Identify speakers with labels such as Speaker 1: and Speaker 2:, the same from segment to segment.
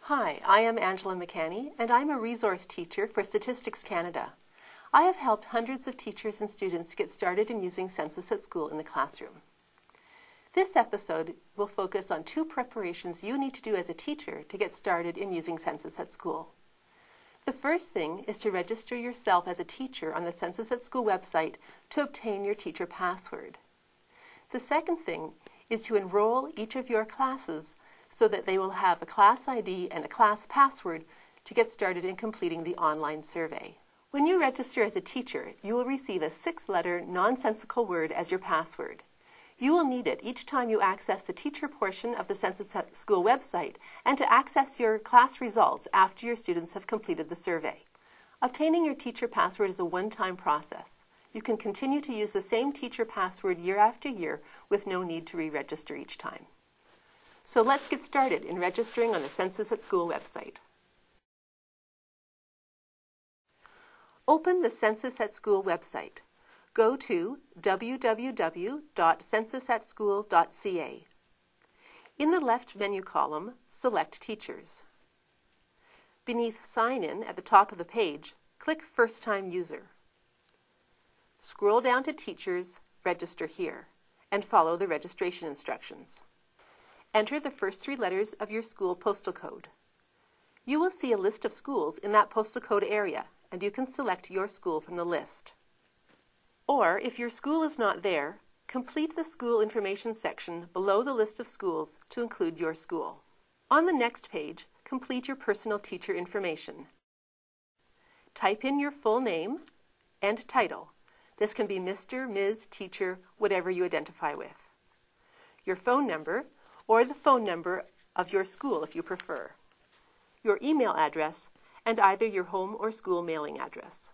Speaker 1: Hi, I am Angela McCanney, and I'm a resource teacher for Statistics Canada. I have helped hundreds of teachers and students get started in using Census at School in the classroom. This episode will focus on 2 preparations you need to do as a teacher to get started in using Census at School. The first thing is to register yourself as a teacher on the Census at School website to obtain your teacher password. The second thing is to enroll each of your classes so that they will have a class ID and a class password to get started in completing the online survey. When you register as a teacher, you will receive a 6-letter nonsensical word as your password. You will need it each time you access the teacher portion of the Census at School website and to access your class results after your students have completed the survey. Obtaining your teacher password is a one-time process. You can continue to use the same teacher password year after year with no need to re-register each time. So let's get started in registering on the Census at School website. Open the Census at School website. Go to www.censusatschool.ca. In the left menu column, select Teachers. Beneath Sign In at the top of the page, click First Time User. Scroll down to Teachers, Register Here, and follow the registration instructions. Enter the first 3 letters of your school postal code. You will see a list of schools in that postal code area, and you can select your school from the list. Or, if your school is not there, complete the school information section below the list of schools to include your school. On the next page, complete your personal teacher information. Type in your full name and title. This can be Mr., Ms., Teacher, whatever you identify with. Your phone number, or the phone number of your school if you prefer. Your email address, and either your home or school mailing address.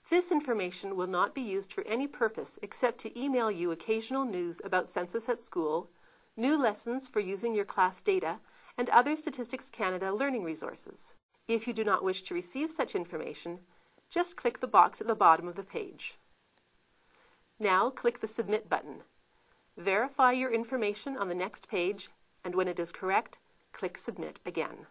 Speaker 1: This information will not be used for any purpose except to email you occasional news about Census at School, new lessons for using your class data, and other Statistics Canada learning resources. If you do not wish to receive such information, just click the box at the bottom of the page. Now click the Submit button. Verify your information on the next page, and when it is correct, click Submit again.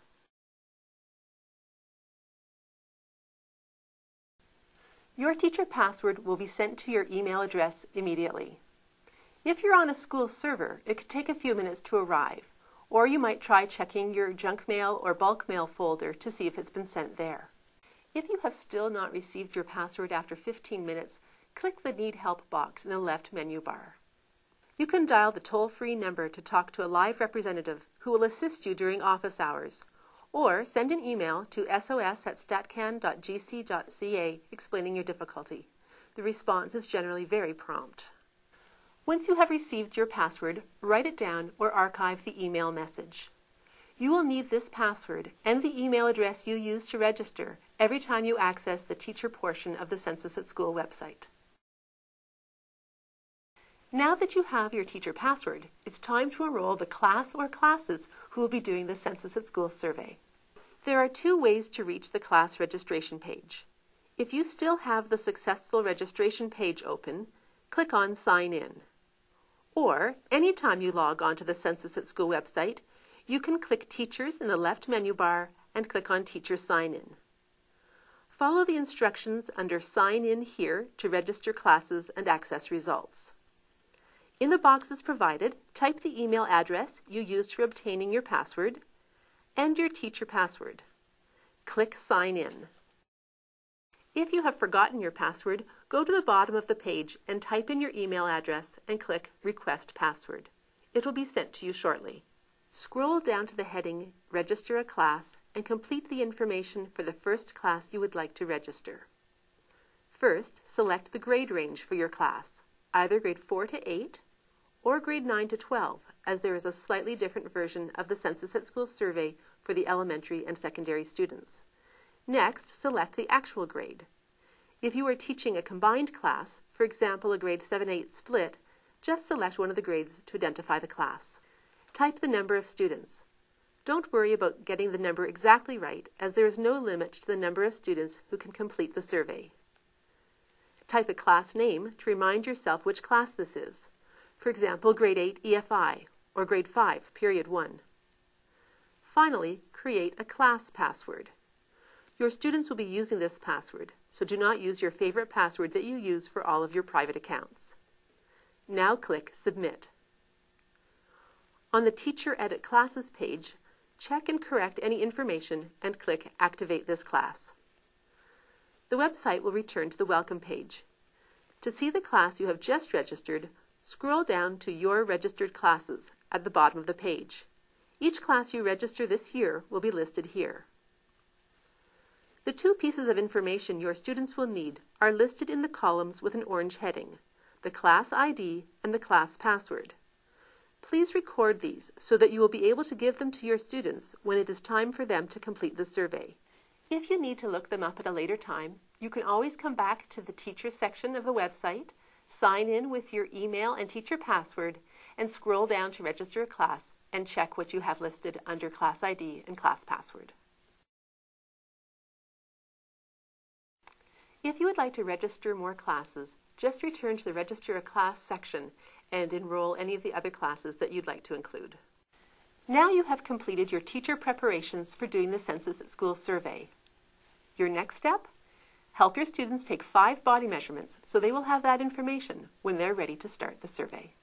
Speaker 1: Your teacher password will be sent to your email address immediately. If you're on a school server, it could take a few minutes to arrive, or you might try checking your junk mail or bulk mail folder to see if it's been sent there. If you have still not received your password after 15 minutes, click the Need Help box in the left menu bar. You can dial the toll-free number to talk to a live representative who will assist you during office hours, or send an email to sos@statcan.gc.ca explaining your difficulty. The response is generally very prompt. Once you have received your password, write it down or archive the email message. You will need this password and the email address you use to register every time you access the teacher portion of the Census at School website. Now that you have your teacher password, it's time to enroll the class or classes who will be doing the Census at School survey. There are 2 ways to reach the class registration page. If you still have the successful registration page open, click on Sign In. Or, anytime you log on to the Census at School website, you can click Teachers in the left menu bar and click on Teacher Sign In. Follow the instructions under Sign In here to register classes and access results. In the boxes provided, type the email address you used for obtaining your password and your teacher password. Click Sign In. If you have forgotten your password, go to the bottom of the page and type in your email address and click Request Password. It will be sent to you shortly. Scroll down to the heading Register a Class and complete the information for the first class you would like to register. First, select the grade range for your class, either grade 4 to 8 or grade 9 to 12, as there is a slightly different version of the Census at School survey for the elementary and secondary students. Next, select the actual grade. If you are teaching a combined class, for example a grade 7-8 split, just select one of the grades to identify the class. Type the number of students. Don't worry about getting the number exactly right, as there is no limit to the number of students who can complete the survey. Type a class name to remind yourself which class this is. For example, grade 8 EFI or grade 5 period 1. Finally, create a class password. Your students will be using this password, so do not use your favorite password that you use for all of your private accounts. Now click Submit. On the Teacher Edit Classes page, check and correct any information and click Activate this class. The website will return to the Welcome page. To see the class you have just registered, scroll down to Your Registered Classes at the bottom of the page. Each class you register this year will be listed here. The two pieces of information your students will need are listed in the columns with an orange heading, the class ID and the class password. Please record these so that you will be able to give them to your students when it is time for them to complete the survey. If you need to look them up at a later time, you can always come back to the Teacher section of the website, sign in with your email and teacher password, and scroll down to register a class and check what you have listed under Class ID and Class Password. If you would like to register more classes, just return to the Register a Class section and enroll any of the other classes that you'd like to include. Now you have completed your teacher preparations for doing the Census at School survey. Your next step? Help your students take 5 body measurements so they will have that information when they're ready to start the survey.